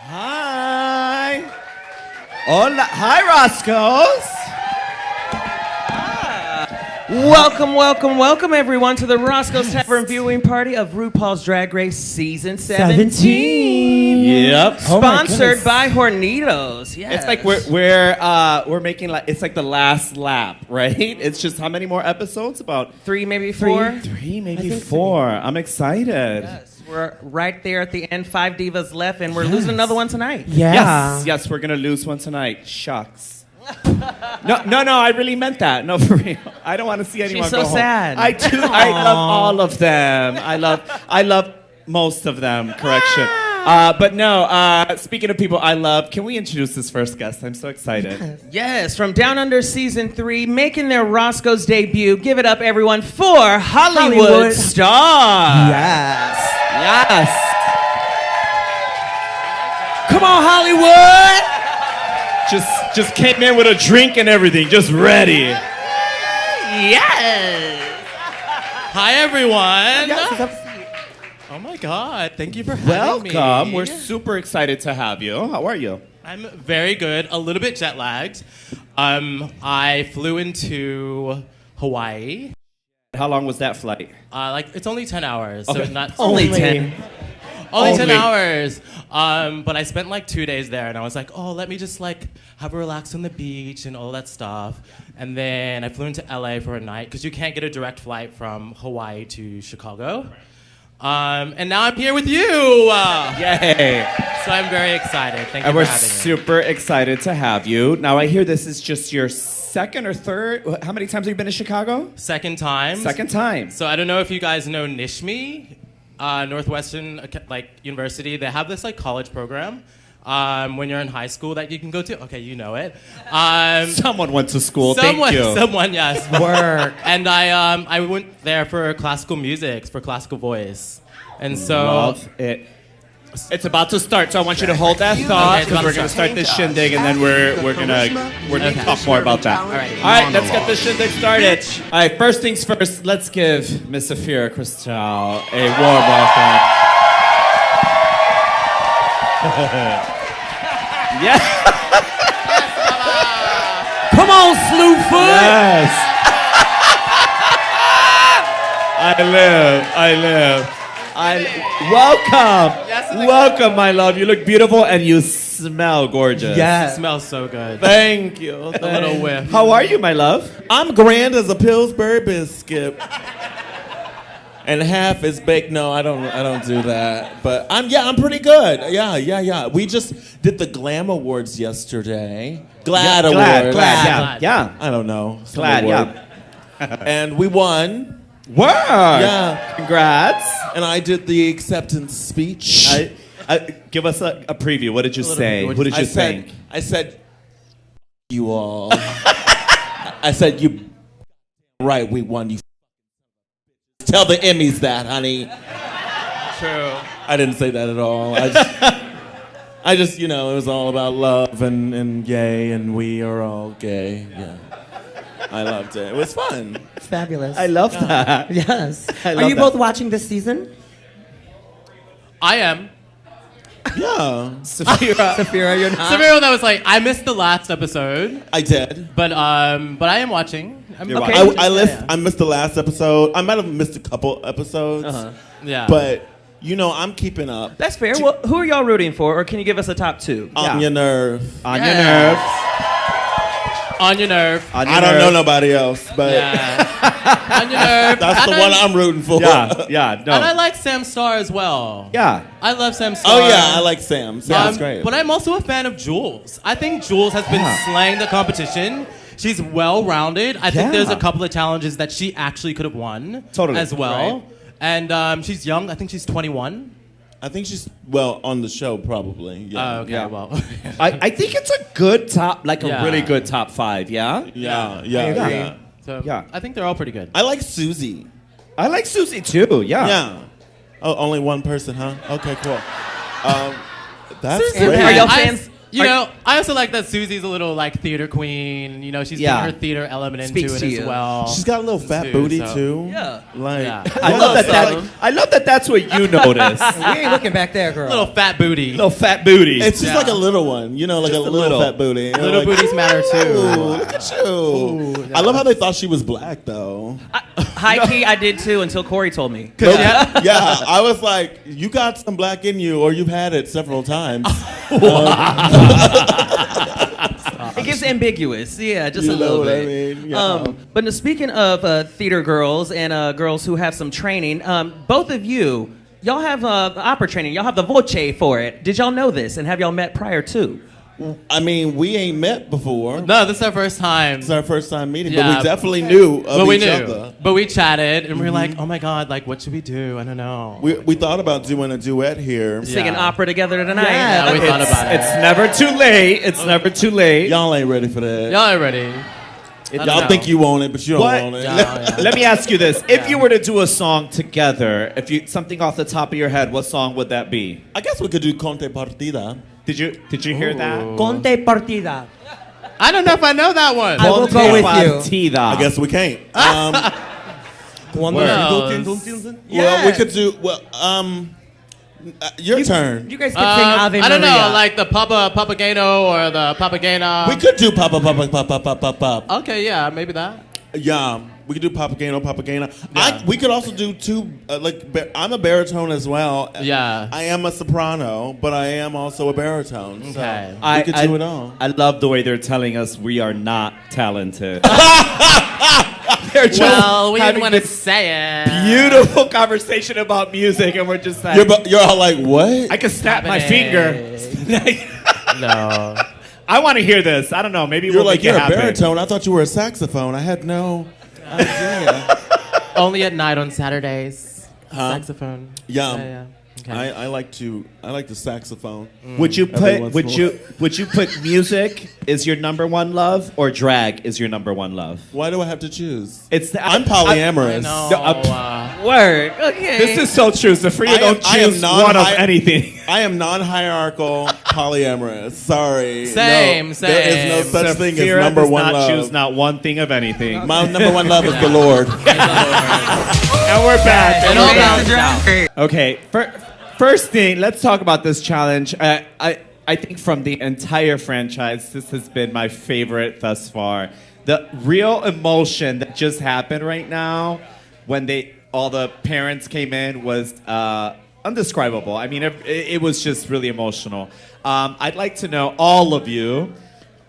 Hi. Hola. Hi, Roscoe's. Welcome, everyone, to the Roscoe's Tavern viewing party of RuPaul's Drag Race Season 17. Yep. Sponsored by Hornitos. Yes. It's like we're making like it's like the last lap, right? It's just how many more episodes? About 3, maybe 4. Three, maybe 4. I'm excited. Yes, we're right there at the end. 5 divas left, and we're losing another one tonight. Yeah. Yes, we're gonna lose one tonight. Shucks. No, I really meant that. No, for real. I don't want to see anyone She's so go home. sad. I do. I love all of them. I love most of them. Correction. But no, speaking of people I love, can we introduce this first guest? I'm so excited. Yes, from Down Under Season 3, making their Roscoe's debut. Give it up, everyone, for Hollywood star. Yes. Yes. Come on, Hollywood. Just came in with a drink and everything, just ready. Yes. Hi, everyone. Yes. Oh, my God. Thank you for having me. Welcome. We're super excited to have you. How are you? I'm very good. A little bit jet lagged. I flew into Hawaii. How long was that flight? It's only 10 hours. So Okay. not Only 10. Only 10 hours. But I spent like 2 days there, and I was like, oh, let me just like have a relax on the beach and all that stuff. And then I flew into LA for a night because you can't get a direct flight from Hawaii to Chicago. And now I'm here with you. Yay. So I'm very excited. Thank you And for we're having me. super excited to have you. Now, I hear this is just your second or third. How many times have you been to Chicago? Second time. Second time. So I don't know if you guys know NISHME, Northwestern University. They have this like college program when you're in high school that you can go to. Okay, you know it. Someone went to school. Thank you. Someone, yes. Work. And I went there for classical music, for classical voice, and so Love it. It's about to start, so I want you to hold that thought Okay, because we're gonna start this shindig, and then we're gonna talk more about that. All right, let's get this shindig started. All right, first things first. Let's give Miss Sapphira Cristál a warm welcome. Yeah. Come on, Slewfoot. Yes. I live. Welcome, my love. You look beautiful and you smell gorgeous. it Yes. smells so good. Thank you. A little whiff. How are you, my love? I'm grand as a Pillsbury biscuit. And half is baked. No, I don't do that. But I'm pretty good. Yeah. We just did the Glam Awards yesterday. Glad Awards. Glad. Yeah. I don't know. some Glad, award. And we won. Word. Yeah. Congrats. And I did the acceptance speech. Give us a preview. What did you say? bit. What did you I think? said, you all. I said, you right, we won. You tell the Emmys that, honey. True. I didn't say that at all. I just, it was all about love and gay, and we are all gay. Yeah. I loved it. It was fun. Fabulous. I love that. Yes. I Are love you that. both watching this season? I am. Yeah. Sapphira, you're not. Samira, that was like I missed the last episode, I did. but I am watching. You're okay. watching. I missed the last episode. I might have missed a couple episodes. Yeah. But, I'm keeping up. That's fair. Well, who are y'all rooting for, or can you give us a top 2? On your nerve. On your nerves. On your nerve. On your I don't know nerves. nobody else, but Yeah. On your nerve. that's the one I'm rooting for. Yeah. No. And I like Sam Starr as well. Yeah. I love Sam Starr. Oh, yeah, I like Sam. Sam's great. But I'm also a fan of Jules. I think Jules has been slaying the competition. She's well-rounded. I think there's a couple of challenges that she actually could have won Totally. as well. Right. And she's young. I think she's 21. I think she's, on the show, probably. Yeah. Oh, okay, Yeah. well. I think it's a good top, like a Yeah. really good top 5, yeah? Yeah. So Yeah. I think they're all pretty good. I like Susie. I like Susie too, Yeah. Oh, only one person, huh? Okay, cool. That's Susie, great. Are y'all I- fans? You know, I also like that Susie's a little like theater queen. You know, she's Yeah. putting her theater element Speaks into to it you. as well. She's got a little fat booty too. Yeah. Like, Yeah. I love that. I love that. That's what you notice. We ain't looking back there, girl. Little fat booty. Little fat booty. It's just like a little one, you know, like a little fat booty. And Little like, booties matter Ooh, too. look at you. I love how they thought she was black though. High key, I did too until Corey told me. Yeah, I was like, you got some black in you, or you've had it several times. It gets ambiguous, yeah, just You a know little what I bit. mean? Yeah. But now speaking of theater girls and girls who have some training, both of you, y'all have opera training. Y'all have the voce for it. Did y'all know this, and have y'all met prior to? I mean, we ain't met before. No, this is our first time. It's our first time meeting, but Yeah. we definitely knew of But we each knew. other. But we chatted, and we were like, oh my God, like, what should we do? I don't know. We thought about doing a duet here. Singing Yeah. opera together tonight. Yeah, we thought about it. It's never too late. It's never too late. Y'all ain't ready for that. Y'all are ready. Y'all think you want it, but you don't What? want it. Yeah. Let me ask you this: if you were to do a song together, if you something off the top of your head, what song would that be? I guess we could do Conte Partida. Did you hear that? Conte partida. I don't know if I know that one. I will go with you. Partida. I guess we can't. Cuando Well, Well, we could do. Well, your turn. You guys could sing Ave Maria. I don't know, like the Papageno or the Papagena. We could do pop. Okay, yeah, maybe that. Yeah, we could do Papageno. Yeah. We could also do two. I'm a baritone as well. Yeah. I am a soprano, but I am also a baritone. So Okay. we could do it all. I love the way they're telling us we are not talented. They're just Well, we didn't having want to this say it. beautiful conversation about music, and we're just like, You're all like, what? I can snap my finger. No. I want to hear this. I don't know. Maybe You're we'll like, make you're it a happen. baritone. I thought you were a saxophone. I had no idea. Only at night on Saturdays. Huh? Saxophone. Yeah. Okay. I like the saxophone. Would you Every put once would in a you would you put music is your number one love or drag is your number one love? Why do I have to choose? It's the, I'm I polyamorous. know. Word. Okay. This is so true. Sophia don't I am choose one of anything. I am non-hierarchical, polyamorous. Sorry. Same, no, There is no same. such thing as Sophia number does one not love. choose not one thing of anything. My number one love is the Lord. And we're back. It all balanced out. Okay, first thing, let's talk about this challenge. I think from the entire franchise, this has been my favorite thus far. The real emotion that just happened right now when all the parents came in was undescribable. I mean, it was just really emotional. I'd like to know, all of you,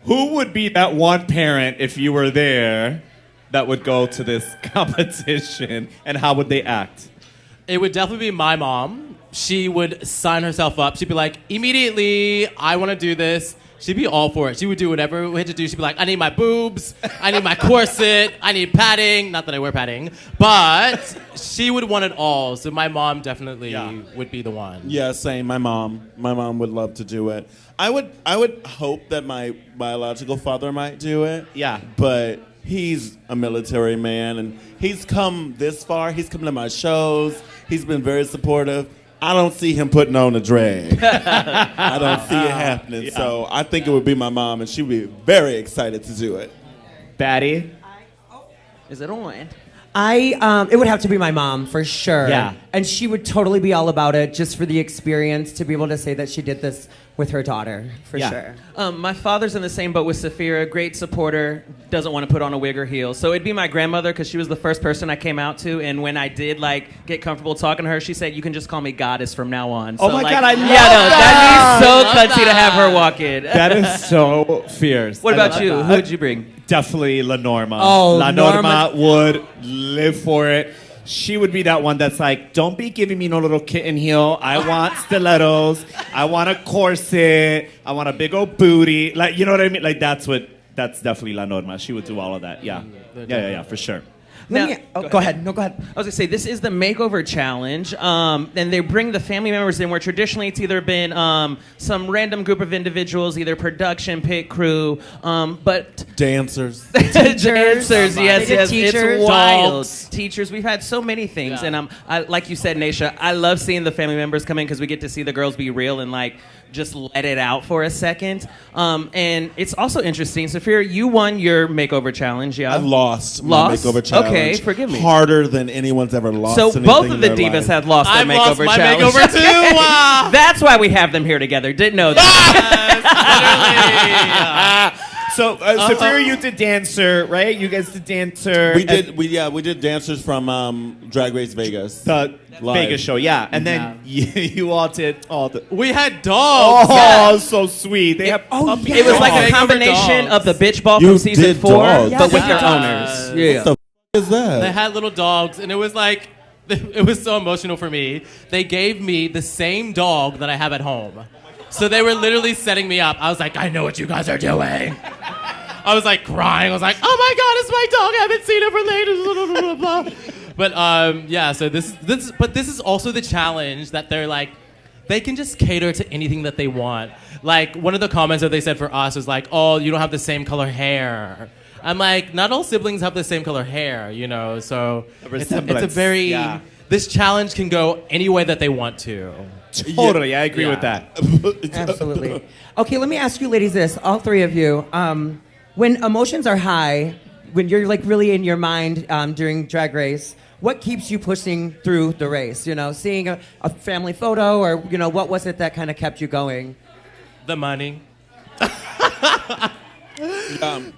who would be that one parent if you were there that would go to this competition, and how would they act? It would definitely be my mom. She would sign herself up. She'd be like, immediately, I want to do this. She'd be all for it. She would do whatever we had to do. She'd be like, I need my boobs. I need my corset. I need padding. Not that I wear padding. But she would want it all. So my mom definitely would be the one. Yeah, same. My mom would love to do it. I would hope that my biological father might do it. Yeah. But he's a military man, and he's come this far. He's come to my shows. He's been very supportive. I don't see him putting on a drag. I don't see it happening. Yeah. So I think it would be my mom, and she would be very excited to do it. Batty? Is it on? It would have to be my mom for sure. Yeah. And she would totally be all about it just for the experience to be able to say that she did this with her daughter for Yeah. sure. My father's in the same boat with Sapphira, great supporter, doesn't want to put on a wig or heels. So it'd be my grandmother because she was the first person I came out to, and when I did get comfortable talking to her, she said, "You can just call me Goddess from now on." Oh So, my God, I love that'd be so Love cutty to have her that. walk in. That is so fierce. What I about love you? that. Who would you bring? Definitely La Norma. Oh, La Norma Norma. would live for it. She would be that one that's like, don't be giving me no little kitten heel. I want stilettos. I want a corset. I want a big old booty. Like, you know what I mean? Like, that's definitely La Norma. She would do all of that. Yeah. Yeah, for sure. Go ahead. No, go ahead. I was gonna say this is the Makeover challenge, and they bring the family members in. Where traditionally it's either been some random group of individuals, either production, pit crew, but Dancers. dancers, yes, Teachers. it's wild. Dogs. Teachers, we've had so many things, Yeah. and I like you said, Naysha, I love seeing the family members come in because we get to see the girls be real and just let it out for a second. And it's also interesting. Sapphira, you won your makeover challenge, yeah? I lost my makeover challenge. Okay, forgive me. Harder than anyone's ever lost. So anything both in of the their divas life. had lost their I've lost makeover my challenge. makeover too. Wow. That's why we have them here together. Didn't know that. So, Sapphira, you did dancer, right? You guys did dancer. We did dancers from Drag Race Vegas. The Live. Vegas show, yeah. And then you all did all the. We had dogs. Oh, so sweet. They have. yeah. It was like a Makeover combination dogs. of the bitch ball You from season did 4, dogs. but with their Yes. owners. Yeah. What the is that? They had little dogs, and it was like, it was so emotional for me. They gave me the same dog that I have at home. So they were literally setting me up. I was like, I know what you guys are doing. I was like crying. I was like, oh my God, it's my dog. I haven't seen it for later. But yeah, so this is also the challenge that they're like, they can just cater to anything that they want. Like one of the comments that they said for us was like, oh, you don't have the same color hair. I'm like, not all siblings have the same color hair, you know. So it's a very this challenge can go any way that they want to. Totally, I agree with that. Absolutely. Okay, let me ask you ladies this, all three of you. When emotions are high, when you're like really in your mind during Drag Race, what keeps you pushing through the race? You know, seeing a family photo, or you know, what was it that kind of kept you going? The money.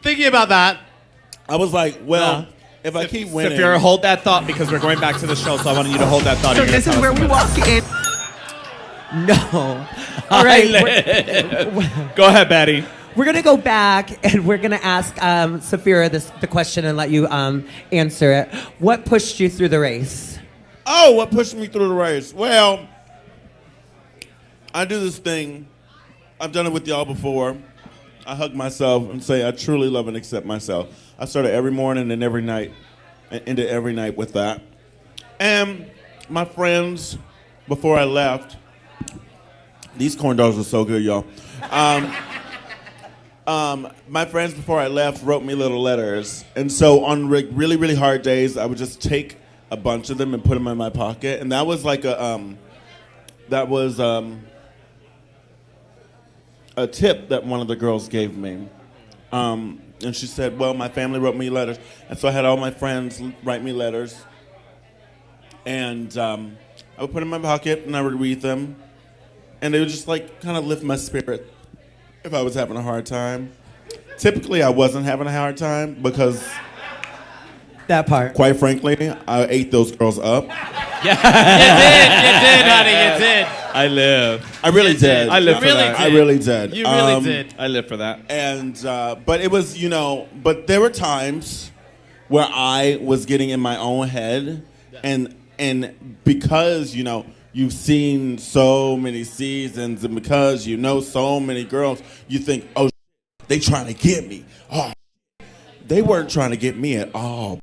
Thinking about that. I was like, well, if I keep winning. Sapphira, hold that thought because we're going back to the show, so I wanted you to hold that thought. So this is where we walk in. No. All right. Go ahead, Batty. We're going to go back and we're going to ask Sapphira the question and let you answer it. What pushed you through the race? Oh, what pushed me through the race? Well, I do this thing. I've done it with y'all before. I hug myself and say, I truly love and accept myself. I started every morning and every night, and ended every night with that. And my friends, before I left, these corn dogs are so good, y'all. My friends before I left wrote me little letters. And so on really, really hard days, I would just take a bunch of them and put them in my pocket. And that was like a tip that one of the girls gave me. And she said, well, my family wrote me letters. And so I had all my friends write me letters. And I would put them in my pocket and I would read them. And they would just like kind of lift my spirit if I was having a hard time. Typically, I wasn't having a hard time because, That part. quite frankly, I ate those girls up. You did, honey, you did. I live. I really did. I live for really that. I really did. You really did. I live for that. And but it was, but there were times where I was getting in my own head, and because you've seen so many seasons, and because you know so many girls, you think, oh, they trying to get me. Oh, they weren't trying to get me at all.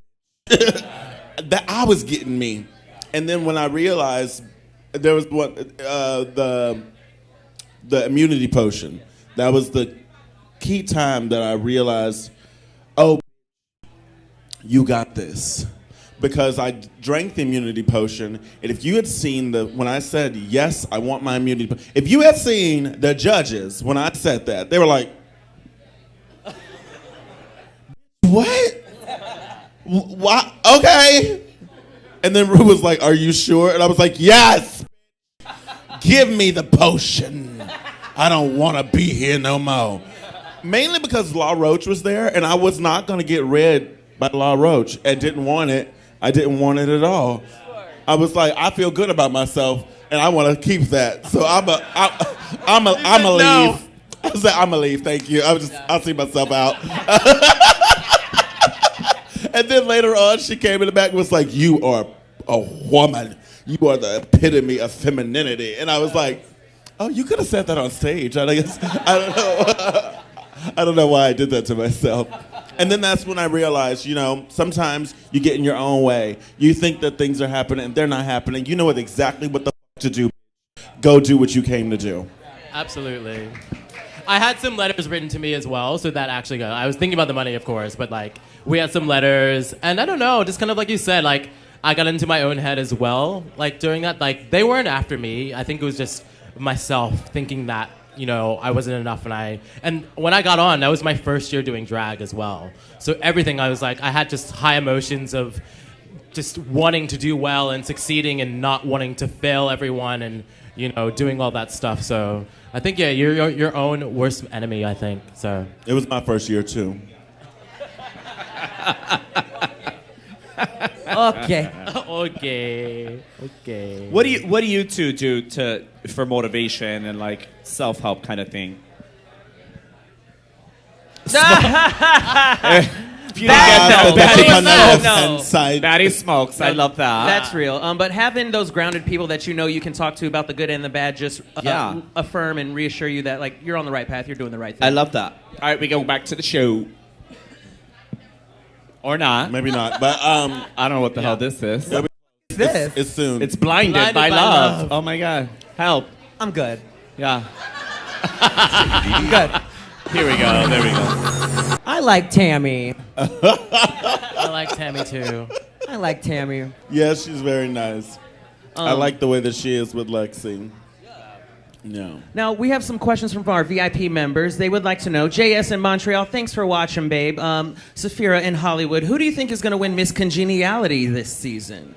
That I was getting me. And then when I realized there was the immunity potion, that was the key time that I realized, oh, you got this. Because I drank the immunity potion, and if you had seen when I said, yes, I want my immunity potion, if you had seen the judges when I said that, they were like, what? What? Okay. And then Ru was like, are you sure? And I was like, yes. Give me the potion. I don't want to be here no more. Mainly because La Roach was there, and I was not going to get read by La Roach. I didn't want it. I didn't want it at all. I was like, I feel good about myself, and I want to keep that. So I'm a leave. I said, I'm a leave. Thank you. I'll see myself out. And then later on, she came in the back and was like, you are a woman. You are the epitome of femininity. And I was like, oh, you could have said that on stage. I guess I don't know. I don't know why I did that to myself. And then that's when I realized, sometimes you get in your own way. You think that things are happening, and they're not happening. You know exactly what the to do. Go do what you came to do. Absolutely. I had some letters written to me as well, so that actually I was thinking about the money, of course, but we had some letters, and I don't know, just kind of like you said, I got into my own head as well, during that, they weren't after me. I think it was just myself thinking that you know, I wasn't enough, and when I got on, that was my first year doing drag as well. So everything, I was like, I had just high emotions of just wanting to do well and succeeding and not wanting to fail everyone and, you know, doing all that stuff. So I think, yeah, you're your own worst enemy, I think. So it was my first year too. Okay. Okay. What do you two do for motivation and like self-help kind of thing? If you didn't get that, Batty smokes. I love that. That's real. But having those grounded people that you know you can talk to about the good and the bad just affirm and reassure you that like you're on the right path, you're doing the right thing. I love that. All right, we go back to the show. Or not. Maybe not, but I don't know what the hell this is. This? It's soon. It's Blinded by Love. Oh my God. Help. I'm good. Yeah. I'm good. Here we go. There we go. I like Tammy. I like Tammy too. I like Tammy. Yeah, she's very nice. I like the way that she is with Lexi. No. Now, we have some questions from our VIP members. They would like to know, JS in Montreal, thanks for watching, babe. Sapphira in Hollywood, who do you think is going to win Miss Congeniality this season?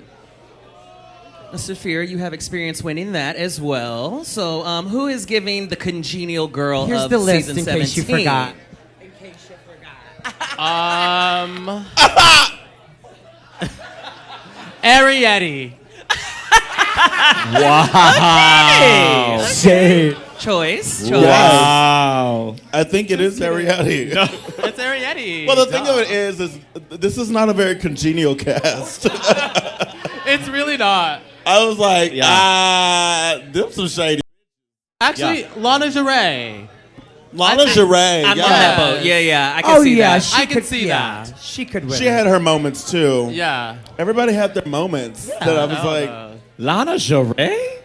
Sapphira, you have experience winning that as well. So, who is giving the congenial girl Here's of the list season in 17? case you forgot. Arietti. Wow. Shade. Choice. Wow. I think it is Ariadne. It's Arietti. Well, the thing of it is this is not a very congenial cast. It's really not. I was like, them some shady. Actually, Lana Geray. Lana Geray. I'm on that boat. Yeah, I can see that. I can see yeah, that. She could win. She had her moments too. Yeah. Everybody had their moments that I was like, Lana Geray?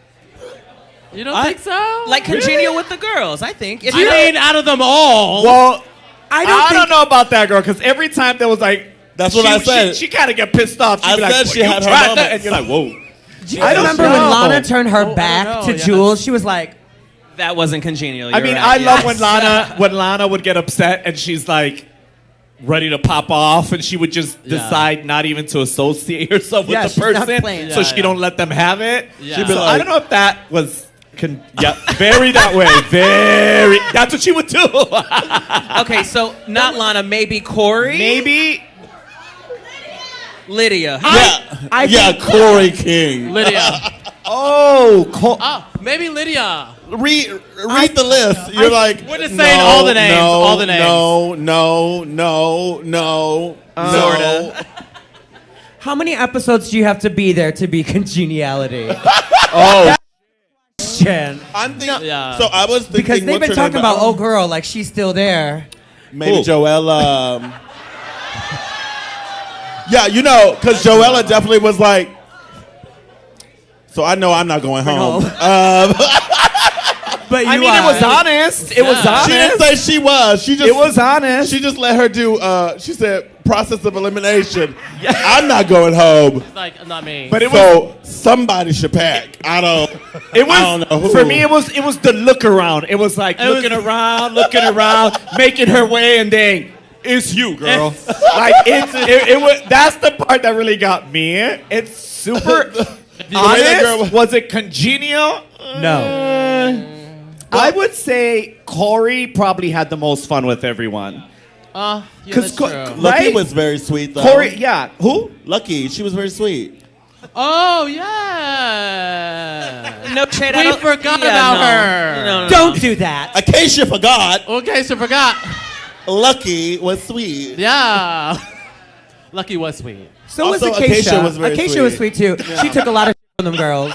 You don't think so? Like congenial with the girls, I think. If I mean, out of them all. Well, I don't know about that girl because every time there was like, that's what I said. She kind of get pissed off. She'd I be like, said she "Well, had you her tried that," moments. and you're like, whoa. I remember when Lana turned her back know, to yes. Jules. She was like, that wasn't congenial. I you're mean, right, I love yes. when Lana would get upset and she's like ready to pop off, and she would just decide not even to associate herself with Yeah, the she's not person, playing. so she don't let them have it. Yeah. She'd be like, I don't know if that was. Very that way. Very. That's what she would do. Okay, so not Lana, maybe Corey? Maybe. Lydia. Corey King. Lydia. Maybe Lydia. Read the list. You're like, we're just saying all the names. All the names. No. Sorta. how many episodes do you have to be there to be Congeniality? Jen. I'm thinking. Yeah. So I was thinking Because they've been what's her talking name? about, oh girl, like she's still there. Maybe Joella. Yeah, you know, because Joella definitely was like. So I know I'm not going home. But you I mean, it was honest. It was honest. She didn't say she was. She just. It was honest. She just let her do. She said process of elimination. I'm not going home. It's like, not me. But it was. So somebody should pack. I don't know who. For me. It was the look around. It was like looking around, making her way, and then it's you, girl. Like it was. That's the part that really got me. It's super honest. Was it congenial? No. I would say Corey probably had the most fun with everyone. Yeah, that's true. Lucky Right? was very sweet though. Corey, yeah. Who? Lucky, she was very sweet. Oh, yeah. No shade. We forgot about her. No. Don't do that. Acacia forgot. Okay, so forgot. Lucky was sweet. Yeah. Lucky was sweet. So was Also, Acacia. Acacia was very Acacia was sweet too. She took a lot of from them girls.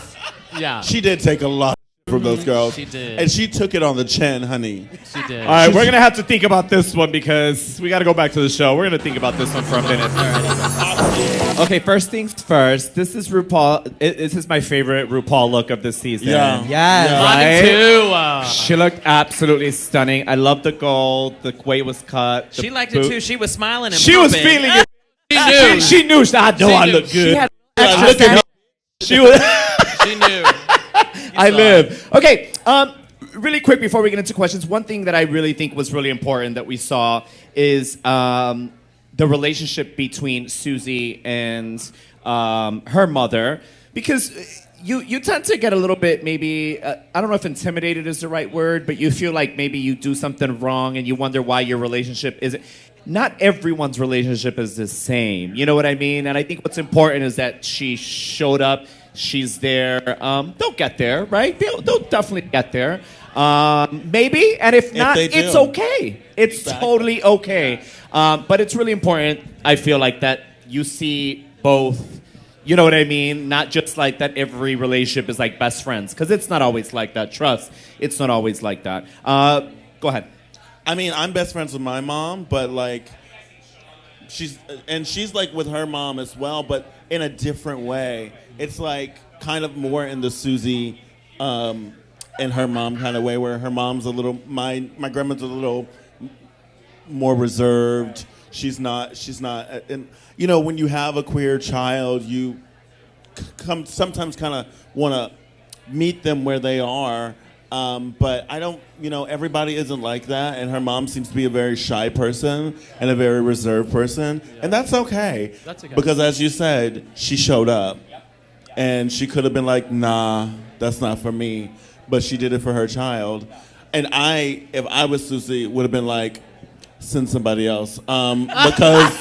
Yeah. She did take a lot from those girls. She did. And she took it on the chin, honey. She did. All right, we're going to have to think about this one because we got to go back to the show. We're going to think about this one for a minute. Okay, first things first. This is RuPaul. This is my favorite RuPaul look of the season. Yeah. Yes. Right? Too. She looked absolutely stunning. I love the gold, the way it was cut. She liked it too. She was smiling and She was pumping. feeling it. She knew. She knew. I know I look She good. had Look extra at her. She was. She knew. I live. Okay. really quick before we get into questions, one thing that I really think was really important that we saw is the relationship between Susie and her mother, because you tend to get a little bit maybe, I don't know if intimidated is the right word, but you feel like maybe you do something wrong and you wonder why your relationship isn't. Not everyone's relationship is the same. You know what I mean? And I think what's important is that she showed up. She's there. They'll get there, right? They'll definitely get there. Maybe. And if not, it's okay. It's totally okay. But it's really important, I feel like, that you see both. You know what I mean? Not just like that every relationship is like best friends. Because it's not always like that. Trust. It's not always like that. Go ahead. I mean, I'm best friends with my mom, but like, she's like with her mom as well, but in a different way. It's like kind of more in the Susie and her mom kind of way, where her mom's a little, my grandma's a little more reserved. She's not, and you know, when you have a queer child, you sometimes kind of want to meet them where they are. But I don't, you know, everybody isn't like that, and her mom seems to be a very shy person and a very reserved person, and that's okay. That's okay. Because as you said, she showed up, and she could have been like, nah, that's not for me, but she did it for her child. And if I was Susie, would have been like, send somebody else, because...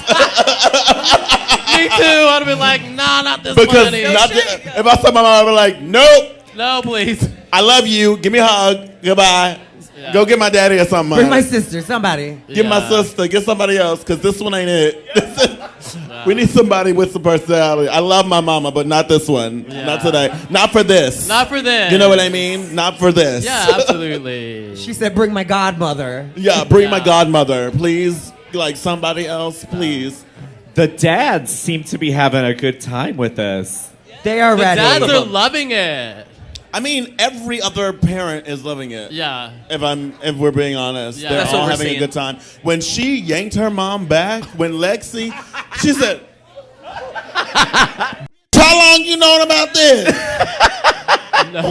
Me too, I'd have been like, nah, not this because money. if I saw my mom, I'd be like, nope. No, please. I love you. Give me a hug. Goodbye. Yeah. Go get my daddy or something. Bring my sister, somebody. Get my sister. Get somebody else, because this one ain't it. We need somebody with some personality. I love my mama, but not this one. Yeah. Not today. Not for this. Not for this. You know what I mean? Not for this. Yeah, absolutely. She said, bring my godmother. Yeah, bring my godmother. Please. Like somebody else, please. The dads seem to be having a good time with this. They are The ready. dads are loving it. I mean, every other parent is loving it. Yeah. If we're being honest, Yeah. they're That's all what we're having seeing. a good time. When she yanked her mom back, when Lexi, she said, "How long you known about this?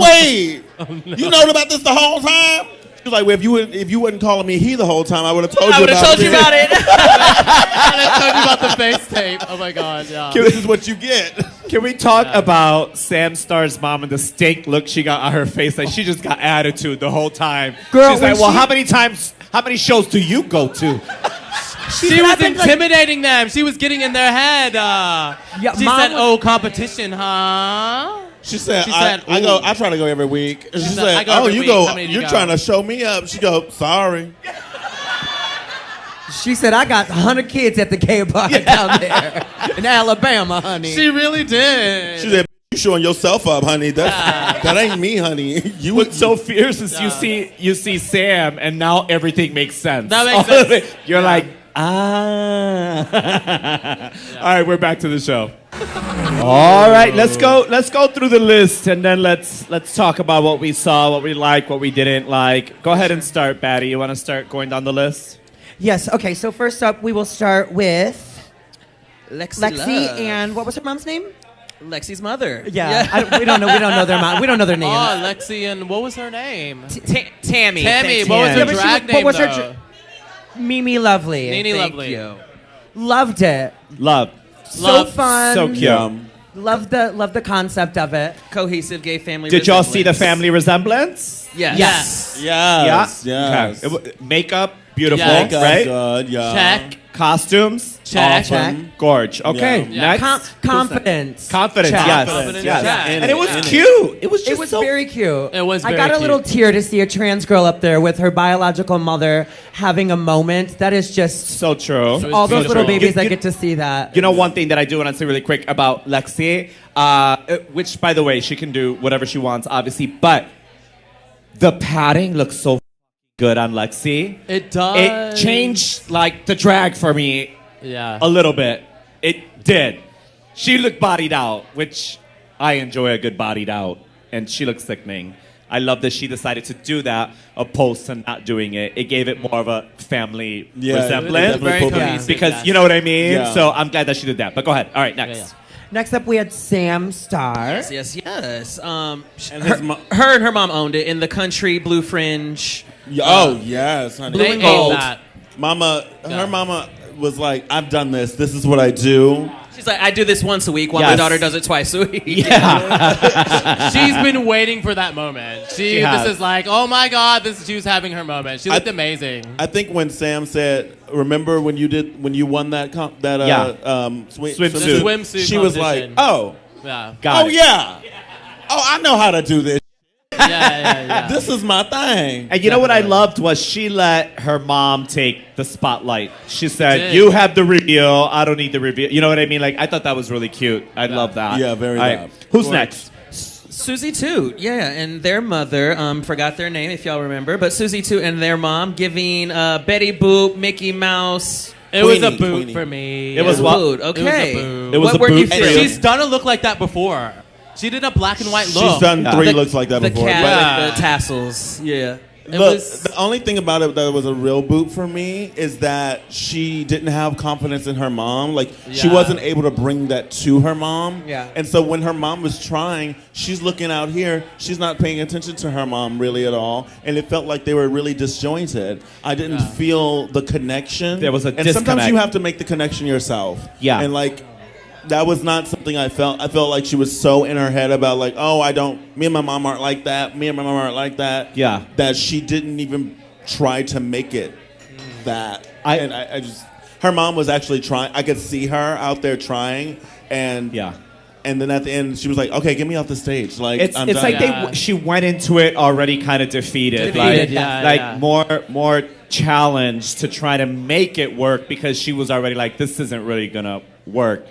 Wait, you known about this the whole time?" She was like, "Well, if you wasn't calling me he the whole time, I would have told you about it." I would have told you about it. I told you about the face tape. Oh my god, yeah. This is what you get. Can we talk about Sam Starr's mom and the stank look she got on her face? Like she just got attitude the whole time. Girl, she's when like, well, she- how many shows do you go to? She was intimidating them. She was getting in their head. She Mom said, was- "Oh, competition, huh?" She said, She said, I try to go every week. She said, said, "I go oh, every you week. go, How many do you you're go?" trying to show me up." She go, "Sorry." She said, I got 100 kids at the gay bar down there in Alabama, honey. She really did. She said, "You showing yourself up, honey. That ain't me, honey. You What's so fierce is you see Sam and now everything makes sense. That makes sense. You're like, ah. All right, we're back to the show. All right, let's go through the list and then let's talk about what we saw, what we liked, what we didn't like. Go ahead and start, Batty. You want to start going down the list? Yes, okay, so first up, we will start with Lexi Lexi and what was her mom's name? Lexi's mother. Yeah, we don't know their mom. We don't know their name. Oh, Lexi and what was her name? Tammy. Tammy. Thanks, What was Tam. her but she drag was- name, what was her though? Mimi Lovely. Nene Thank Lovely. you. Loved it. Love. So fun. So cute. Yum. Love the concept of it. Cohesive gay family. Did y'all see the resemblance. family resemblance? Yes. Yes. Yes. Yeah. Yes. Okay. Makeup, beautiful, Yes. right? Good. Yeah. Check. Costumes, Check. awesome. Gorge. Okay, Yeah. next. Confidence. Confidence, Check. yes. Confidence, yes. check. And it was In it. cute. It was just It was so very cute. It was I very got a cute. little tear to see a trans girl up there with her biological mother having a moment. That is just so true. was all those little beautiful. babies that You- get to see that. You know, one thing that I do want to say really quick about Lexi, which, by the way, she can do whatever she wants, obviously, but the padding looks so good on Lexi. It does. It changed, like, the drag for me Yeah. a little bit. It did. She looked bodied out, which I enjoy a good bodied out, and she looks sickening. I love that she decided to do that opposed to not doing it. It gave it more of a family Yeah, resemblance. it definitely Very pulled me. cohesive. Because yes. you know what I mean? Yeah. So I'm glad that she did that. But go ahead. All right, next. Next up, we had Sam Starr. Yes. And Her and her mom owned it in the country, blue fringe. Oh, yes, honey. Blue and gold. that. Her mama was like, I've done this. This is what I do. She's like, I do this once a week while my Yes. daughter does it twice a week. She's been waiting for that moment. She has. This is like, oh my God, she was having her moment. She looked amazing. I think when Sam said, remember when you won that Swimsuit. Swimsuit she was like, competition. oh, Yeah. Got it. yeah. Oh, I know how to do this. Yeah. This is my thing. And you know what I loved was she let her mom take the spotlight. She said, did. "You have the reveal. I don't need the reveal." You know what I mean? Like I thought that was really cute. I love that. Yeah, very All right. loud. Who's Gorgeous. next? Susie Toot, and their mother, forgot their name if y'all remember, but Susie Toot and their mom giving Betty Boop, Mickey Mouse. It was a Queenie, boot Queenie. for me. It was what? Boot. Okay. It was a boot. It was what a were you boot for feeling? you. She's done a look like that before. She did a black and white look. She's done Yeah. 3 looks like that the before. cat, Yeah. the tassels. Yeah. The only thing about it that was a real boot for me is that she didn't have confidence in her mom. Like, she Yeah. wasn't able to bring that to her mom. Yeah. And so when her mom was trying, she's looking out here. She's not paying attention to her mom really at all. And it felt like they were really disjointed. I didn't feel the connection. There was a And sometimes disconnect. you have to make the connection yourself. Yeah. And like, that was not something I felt. I felt like she was so in her head about like, oh, me and my mom aren't like that. Me and my mom aren't like that. Yeah. That she didn't even try to make it that. I just, her mom was actually trying. I could see her out there trying, and Yeah. And then at the end, she was like, "Okay, get me off the stage." Like It's I'm it's done. like she went into it already kind of defeated. Defeated, More challenge to try to make it work because she was already like, this isn't really gonna work.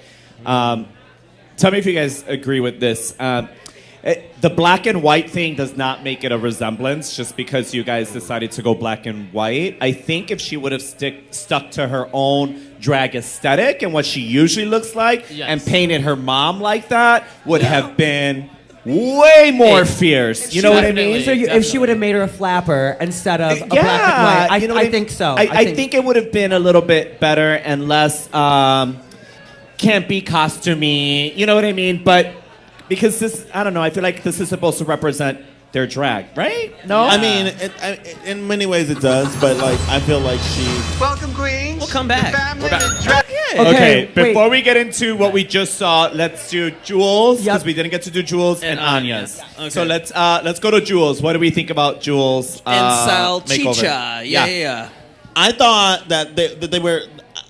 Tell me if you guys agree with this. The black and white thing does not make it a resemblance just because you guys decided to go black and white. I think if she would have stuck to her own drag aesthetic and what she usually looks like and painted her mom like that would have been way more fierce. You know what I mean? So if she would have made her a flapper instead of a black and white, you know what I think so. I think it would have been a little bit better and less campy, costumey. You know what I mean? But because this, I don't know. I feel like this is supposed to represent their drag, right? No, I mean, in many ways it does, but like I feel like she. Welcome, Queens. We'll come back. We're back. Okay, wait. before we get into what we just saw, let's do Jules because Yep. we didn't get to do Jules and Anya's. Anya's. Okay. So let's go to Jules. What do we think about Jules And makeover? Salchicha. Yeah. I thought that they were.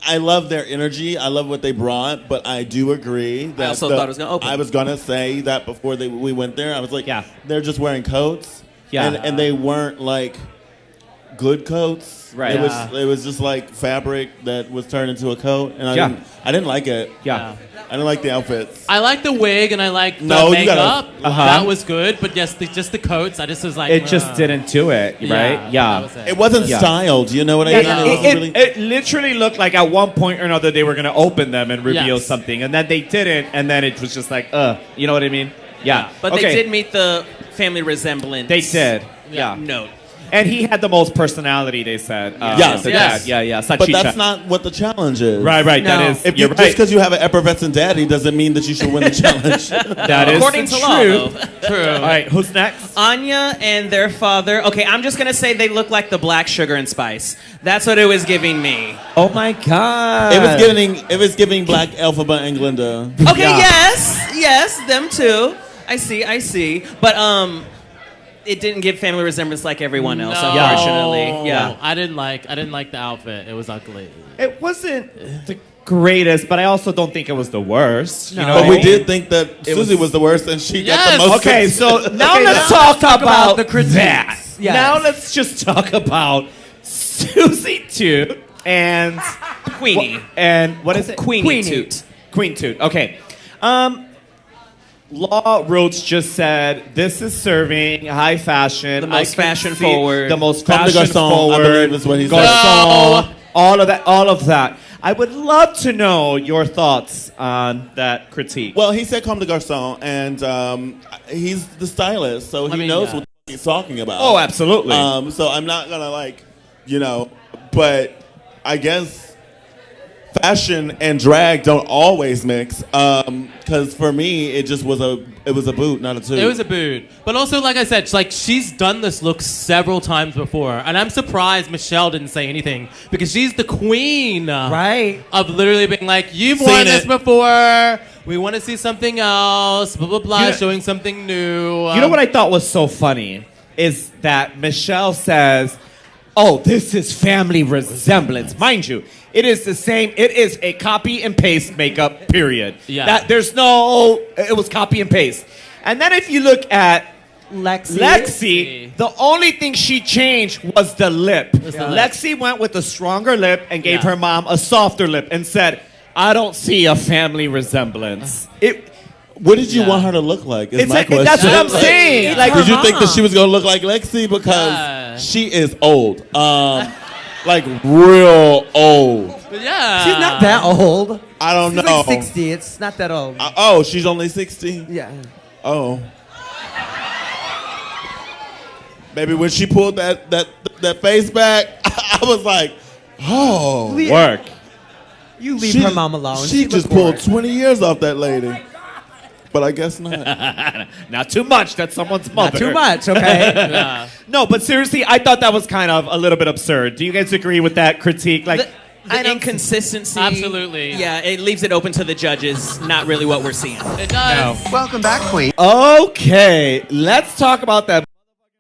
I love their energy. I love what they brought, but I do agree that also thought it was gonna open. I was gonna say that before we went there. I was like, Yeah. they're just wearing coats, Yeah. and they weren't like good coats. Right. It was just like fabric that was turned into a coat, and Yeah. I didn't like it. Yeah. I didn't like the outfits. I like the wig and I like the No, you makeup. gotta- That was good, but just the coats. I just was like, It just didn't do it, right? that was it. It wasn't Yeah. styled. You know what I mean? Yeah, It wasn't really- it literally looked like at one point or another they were going to open them and reveal Yes. something, and then they didn't, and then it was just like, you know what I mean? Yeah. But okay. they did meet the family resemblance. They did. Yeah. Note. And he had the most personality, they said. Yes. the Yes. dad. Yeah. but Salchicha. that's not what the challenge is. Right. No. That is. If you're you, right. just because you have an effervescent daddy doesn't mean that you should win the challenge. That is According the to law, truth. though. True. All right, who's next? Anya and their father. Okay, I'm just gonna say they look like the Black Sugar and Spice. That's what it was giving me. Oh my God. It was giving Black Elphaba and Glinda. Okay, Yeah. yes, them too. I see. But it didn't give family resemblance like everyone else, No. unfortunately. Yeah. I didn't like the outfit. It was ugly. It wasn't the greatest, but I also don't think it was the worst. You know But what I we mean? did think that It Susie was the worst, and she got Yes. the most. Okay, so now Okay, let's now talk talk about about the critiques. that. Yes. Now let's just talk about Susie Toot and Queenie. and what is it? Queenie Toot. Queen Toot. Okay. Law Roots just said this is serving high fashion. The most I can fashion see forward. The most Comme de fashion garçon, forward. I believe is what he said. Garçon, all of that. I would love to know your thoughts on that critique. Well, he said "Comme de garçon," and he's the stylist, so he knows what he's talking about. Oh, absolutely. So I'm not gonna but I guess fashion and drag don't always mix. Because for me, it was a boot, not a toot. It was a boot. But also, like I said, she's done this look several times before. And I'm surprised Michelle didn't say anything. Because she's the queen. Right. Of literally being like, you've Seen worn this it. before. We want to see something else. Blah, blah, blah. You know- showing something new. You know what I thought was so funny is that Michelle says, "Oh, this is family resemblance." Mind you, it is the same. It is a copy and paste makeup. Period. Yeah. That there's no. It was copy and paste. And then if you look at Lexi, the only thing she changed was the lip. Lexi went with a stronger lip and gave her mom a softer lip and said, "I don't see a family resemblance." What did you want her to look like? Is It's my like, question. that's what I'm saying. Like, Did you think that she was gonna look like Lexi? Because she is old. Like real old. But yeah. She's not that old. I don't She's know. like 60. It's not that old. Oh, she's only 60? Yeah. Oh. Maybe when she pulled that face back, I was like, oh. work. You leave her mom alone. She just looked pulled bored. 20 years off that lady. But I guess not. Not too much. That's someone's mother. Not too much, okay? Yeah. No, but seriously, I thought that was kind of a little bit absurd. Do you guys agree with that critique? Like, The inconsistency. Absolutely. Yeah, it leaves it open to the judges. Not really what we're seeing. It does. Welcome back, Queen. okay, let's talk about that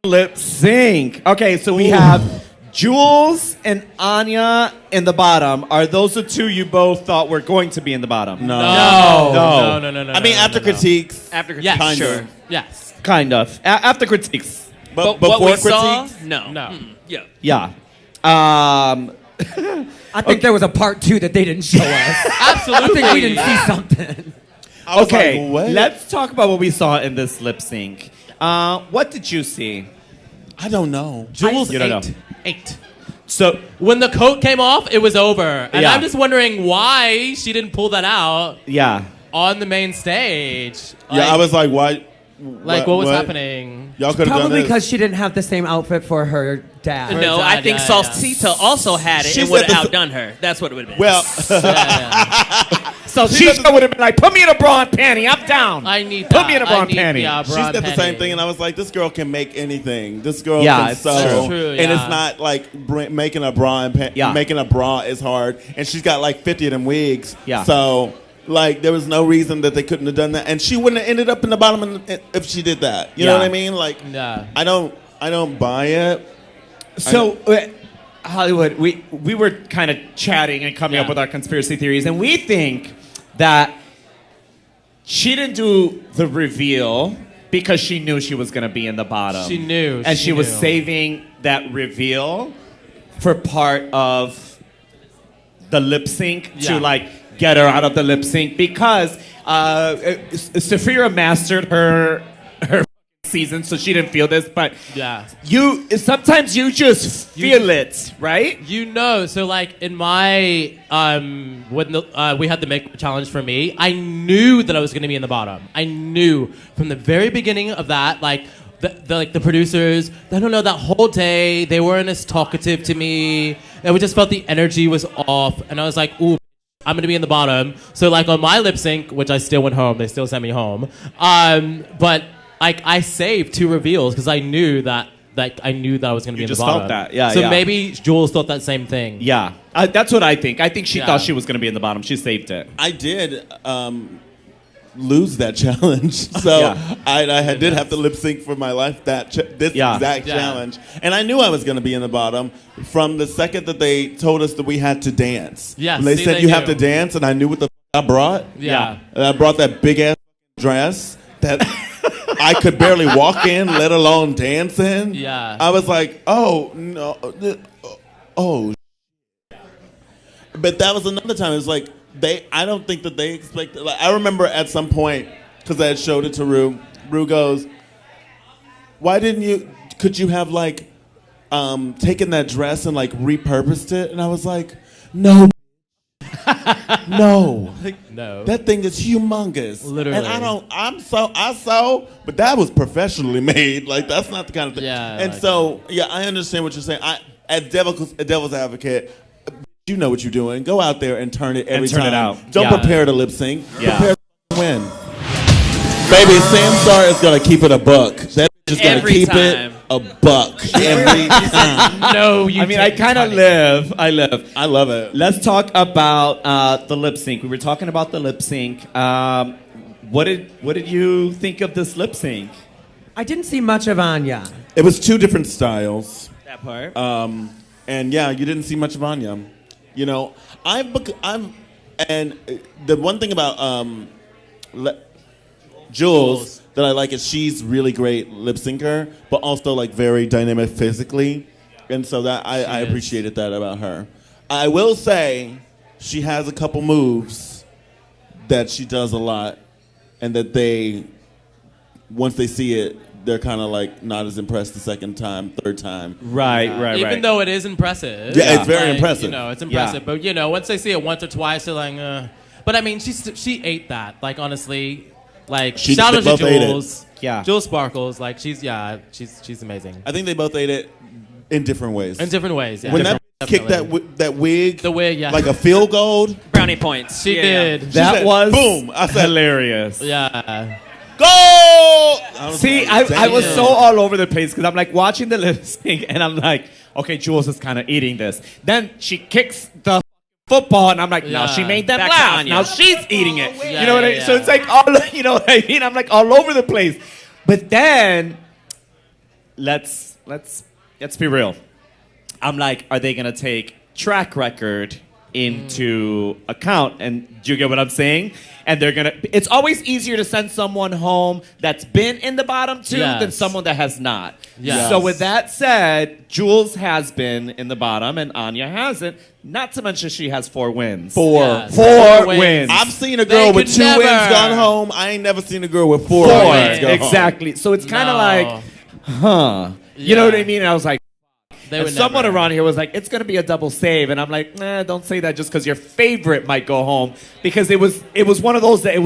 lip sync. Okay, so we have Jules and Anya in the bottom. Are those the two you both thought were going to be in the bottom? No. I mean, after critiques. After critiques, Yes. Kind sure. of. Yes. Kind of. After critiques. But What before we critiques? saw, no. No. Yeah. Yeah. I think there was a part 2 that they didn't show us. I Absolutely. think we didn't see something. I was Okay, like, what? let's talk about what we saw in this lip sync. What did you see? I don't know. Jules You don't know. 8. So, When the coat came off, it was over. And Yeah. I'm just wondering why she didn't pull that out yeah. on the main stage. Yeah, I was like, why? Like, what was happening? Y'all could have done Probably this. because she didn't have the same outfit for her dad. No, dad, I think yeah, Salsita also had it She and said would have this- outdone her. That's what it would have been. Well, So she would have been like, put me in a bra and panty. I'm down. I need Put me in a that. bra I and need- panty. yeah, she bra said and the same panty. thing, and I was like, this girl can make anything. This girl Yeah, can it's sew. true, And yeah. it's not like making a bra and Yeah. making a bra is hard. And she's got like 50 of them wigs. Yeah. So, like, there was no reason that they couldn't have done that. And she wouldn't have ended up in the bottom if she did that. You know Yeah. what I mean? Like, Yeah. I don't buy it. So, Hollywood, we were kind of chatting and coming up Yeah. with our conspiracy theories, and we think that she didn't do the reveal because she knew she was going to be in the bottom. She knew, And she she was knew. saving that reveal for part of the lip sync Yeah. to, like, get her out of the lip sync because Sapphira mastered her season, so she didn't feel this, but Yeah. sometimes you just feel it, right? You know, so like in my when we had the make challenge for me, I knew that I was going to be in the bottom. I knew from the very beginning of that, like the producers, I don't know, that whole day they weren't as talkative to me, and we just felt the energy was off, and I was like, ooh, I'm gonna be in the bottom. So like on my lip sync, which I still went home, they still sent me home. But like I saved 2 reveals because I knew that I was gonna be in just the bottom. felt that. Yeah, So yeah. maybe Jules thought that same thing. Yeah, that's what I think. I think she Yeah. thought she was going to be in the bottom. She saved it. I did lose that challenge, so Yeah. I did have to lip sync for my life this Yeah. exact Yeah. challenge, and I knew I was going to be in the bottom from the second that they told us that we had to dance. Yes, When they see, said they you have knew. to dance, and I knew what the I brought. Yeah. And I brought that big ass dress that I could barely walk in, let alone dance in. Yeah. I was like, oh no, oh. But that was another time. It was like I don't think that they expected. Like, I remember at some point because I had showed it to Rue. Rue goes, "Why didn't you? Could you have like taken that dress and like repurposed it?" And I was like, "No, no, No. that thing is humongous. Literally. And I sew, but that was professionally made. Like that's not the kind of thing. Yeah, And like so yeah, I understand what you're saying. As devil's advocate, you know what you're doing. Go out there and turn it every turn time. it out. Don't Yeah. prepare to lip sync. Yeah. Prepare to win. Baby, Samstar is gonna keep it a buck. That bitch is gonna Every keep time. it a buck every time. No, you. I mean, I kind of live. I live. I love it. Let's talk about the lip sync. We were talking about the lip sync. What did you think of this lip sync? I didn't see much of Anya. It was two different styles. That part. And yeah, you didn't see much of Anya. You know, and the one thing about Jules that I like is she's really great lip syncer, but also like very dynamic physically, and so that I appreciated that about her. I will say she has a couple moves that she does a lot, and that once they see it, they're kind of like not as impressed the second time, third time. Right. Even though it is impressive. Yeah, it's very impressive. You know, it's impressive. Yeah. But, you know, once they see it once or twice, they're like, But, I mean, she ate that. Like, honestly, like, shout out to both ate it. Jules. Yeah. Jules Sparkles. Like, she's amazing. I think they both ate it in different ways. In different ways, yeah. When that kicked Definitely. that wig, The wig, yeah. like a field goal. Brownie points. She Yeah, did. That said, was boom. I said, hilarious. Yeah. go! See, I was so all over the place because I'm like watching the lip sync and I'm like, okay, Jules is kind of eating this. Then she kicks the football and I'm like, no, Yeah. she made them Back to laugh. Anya. Now she's eating it. Yeah, You know what I mean? yeah, So yeah. it's like all, you know what I mean? I'm like all over the place. But then let's be real. I'm like, are they gonna take track record into account? And do you get what I'm saying? And they're gonna. It's always easier to send someone home that's been in the bottom two than Yes. someone that has not. Yes. So with that said, Jules has been in the bottom and Anya hasn't. Not to mention she has 4 wins. Yes. Four Wins. wins. I've seen a girl They with could 2 never. wins gone home. I ain't never seen a girl with 4 Four. wins gone home. Exactly. So it's kind of No. like, huh? You know Yeah. what I mean? And I was like. They And would someone never. around here was like, it's going to be a double save. And I'm like, nah, don't say that just because your favorite might go home. Because it was one of those that it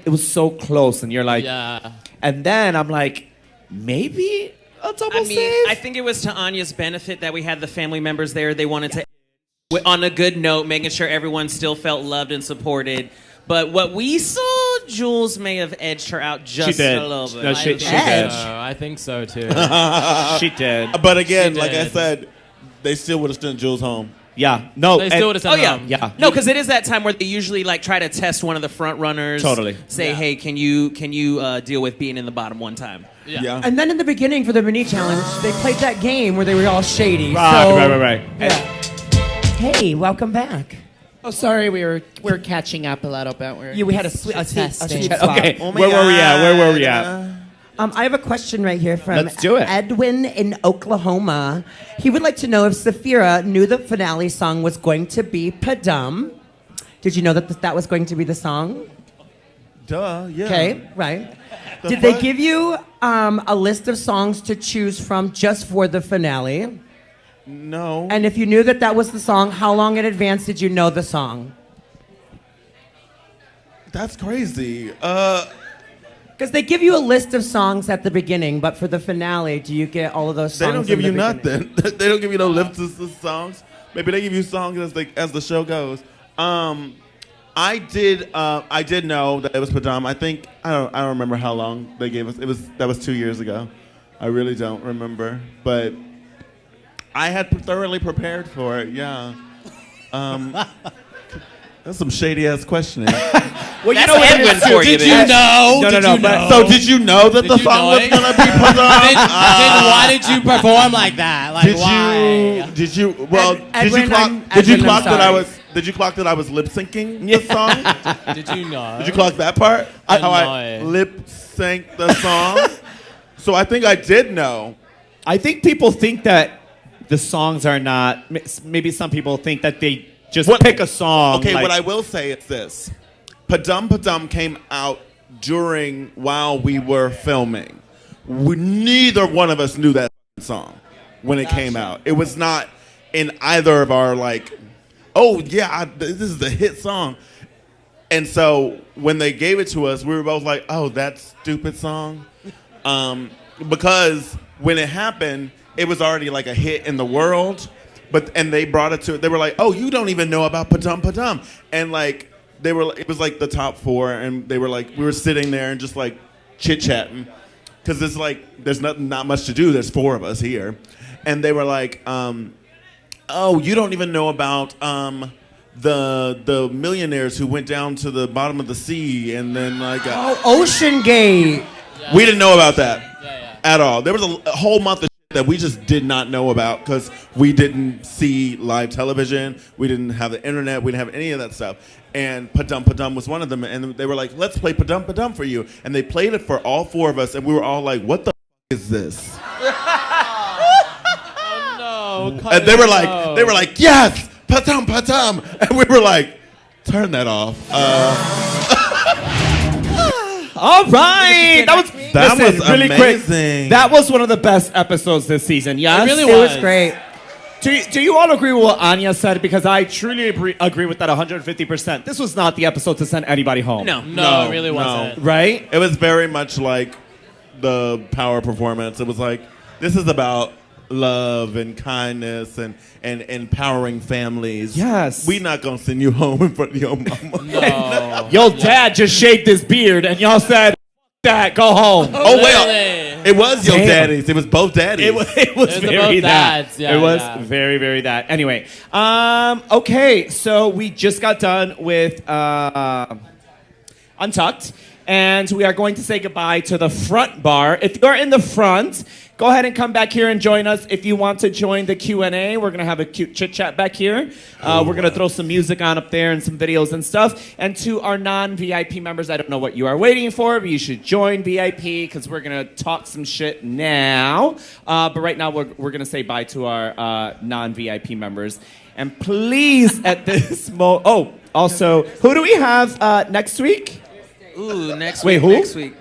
was so close. And you're like, Yeah. and then I'm like, maybe a double I mean, save? I think it was to Anya's benefit that we had the family members there. They wanted to, on a good note, making sure everyone still felt loved and supported. But what we saw, Jules may have edged her out just did. a little bit. No, she Edge. did. I think so, too. She did. But again, She like I did. said, they still would have sent Jules home. Yeah. No. They and- still would have Oh sent yeah, them. Yeah. No, because it is that time where they usually like try to test one of the front runners. Totally. Say, hey, can you deal with being in the bottom one time? Yeah. And then in the beginning for the mini challenge, they played that game where they were all shady. Right, so, right. Yeah. Hey, welcome back. Oh, sorry, we're catching up a little bit. We had a sweet Testing. spot. Okay. Where were we at? Where were we at? I have a question right here from Let's do it. Edwin in Oklahoma. He would like to know if Sapphira knew the finale song was going to be Padum. Did you know that that was going to be the song? Duh, yeah. Okay, right. The Did they fuck? give you a list of songs to choose from just for the finale? No. And if you knew that that was the song, how long in advance did you know the song? That's crazy. Because they give you a list of songs at the beginning, but for the finale, do you get all of those songs? They don't give in you the beginning? nothing. They don't give you no lips to songs. Maybe they give you songs as the show goes. I did know that it was Padam. I don't remember how long they gave us. That was 2 years ago. I really don't remember, but I had thoroughly prepared for it. Yeah. That's some shady ass questioning. Well, That's Edwin for you. Did you know? No, Did no, you but- know? So did you know that Did the you song know was it? gonna be Padam? Then why did you perform like that? Like, why? Did you? Well, Edwin, did you I'm clock that I sorry. was? Did you clock that I was lip syncing the song? Did you know? Did you clock that part? How I No. lip sync the song? So I think I did know. I think people think that the songs are not. Maybe some people think that they just pick a song. Okay, like- what I will say is this: Padum Padum came out while we were filming. Neither one of us knew that song when it came out. It was not in either of our oh yeah, this is the hit song. And so when they gave it to us, we were both like, oh, that stupid song. Because when it happened, it was already like a hit in the world. and they brought it to. They were like, "Oh, you don't even know about Padum Padum," and like it was like the top 4, and they were like, we were sitting there and just like chit chatting, because it's like there's not much to do. There's 4 of us here, and they were like, "Oh, you don't even know about the millionaires who went down to the bottom of the sea and then like Ocean Gate." Yeah. We didn't know about that at all. There was a whole month of that we just did not know about because we didn't see live television. We didn't have the internet. We didn't have any of that stuff. And Padum Padum was one of them. And they were like, "Let's play Padum Padum for you." And they played it for all 4 of us. And we were all like, "What the is this?" Oh no! And they were like, "Yes, Padum Padum." And we were like, "Turn that off." All right, That was really amazing. quick. That was one of the best episodes this season. Yes, It really It was. was great. Do you all agree with what Anya said? Because I truly agree with that 150%. This was not the episode to send anybody home. No. No, it really wasn't. Right? It was very much like the Power performance. It was like, this is about love and kindness and empowering families. Yes. We not gonna send you home in front of your mama. No. Your dad just shaved his beard, and y'all said, "Dad, go home." Oh well, Really? it was your Damn. daddies. It was both daddies. It was was very about that. dads. Yeah, it was yeah. very, very that. Anyway, okay, so we just got done with Untucked, and we are going to say goodbye to the front bar. If you're in the front, go ahead and come back here and join us. If you want to join the Q&A, we're going to have a cute chit-chat back here. We're going to throw some music on up there and some videos and stuff. And to our non-VIP members, I don't know what you are waiting for, but you should join VIP because we're going to talk some shit now. But right now, we're going to say bye to our non-VIP members. And please, at this moment... Oh, also, who do we have next week? Ooh, next Wait, week. who? Next week.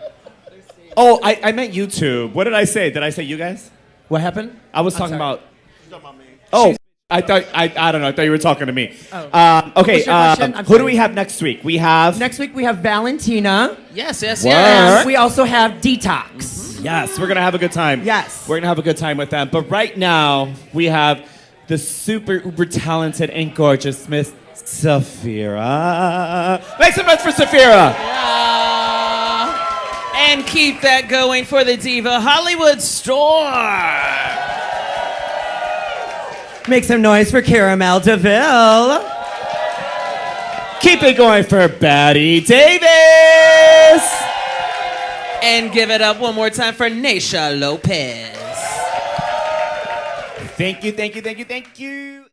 Oh, I meant YouTube. What did I say? Did I say you guys? What happened? I was talking sorry. about... Oh, I thought I don't know. I thought you were talking to me. Oh. Okay. What was your question? I'm Who do sorry. we have next week? We have Next week we have Valentina. Yes, yes, Work. yes. We also have Detox. Yes, we're gonna have a good time. Yes. We're gonna have a good time with them. But right now we have the super uber talented and gorgeous Miss Sapphira. Make some noise for Sapphira. And keep that going for the Diva Hollywood store. Make some noise for Caramel DeVille. Keep it going for Batty Davis. And give it up one more time for Naysha Lopez. Thank you, thank you, thank you, thank you.